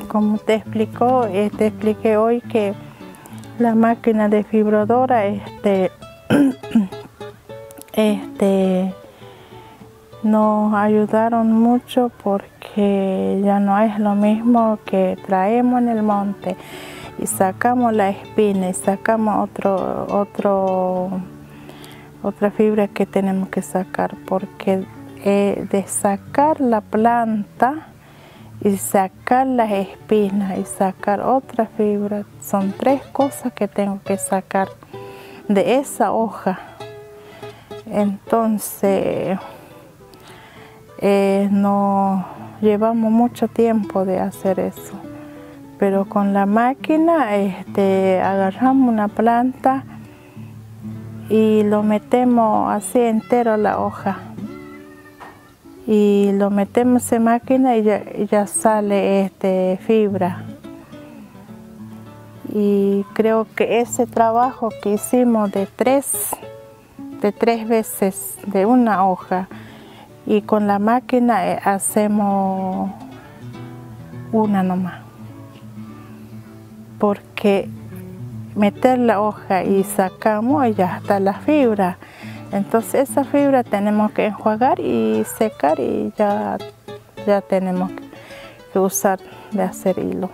Como te expliqué hoy que la máquina desfibradora nos ayudaron mucho porque ya no es lo mismo que traemos en el monte y sacamos la espina y sacamos otra fibra que tenemos que sacar, porque de sacar la planta y sacar las espinas y sacar otra fibra, son 3 cosas que tengo que sacar de esa hoja. Entonces nos llevamos mucho tiempo de hacer eso, pero con la máquina agarramos una planta y lo metemos así entero la hoja y lo metemos en máquina y ya sale fibra. Y creo que ese trabajo que hicimos de tres veces de una hoja, y con la máquina hacemos una nomás, porque meter la hoja y sacamos y ya está la fibra. Entonces esa fibra tenemos que enjuagar y secar y ya tenemos que usar de hacer hilo.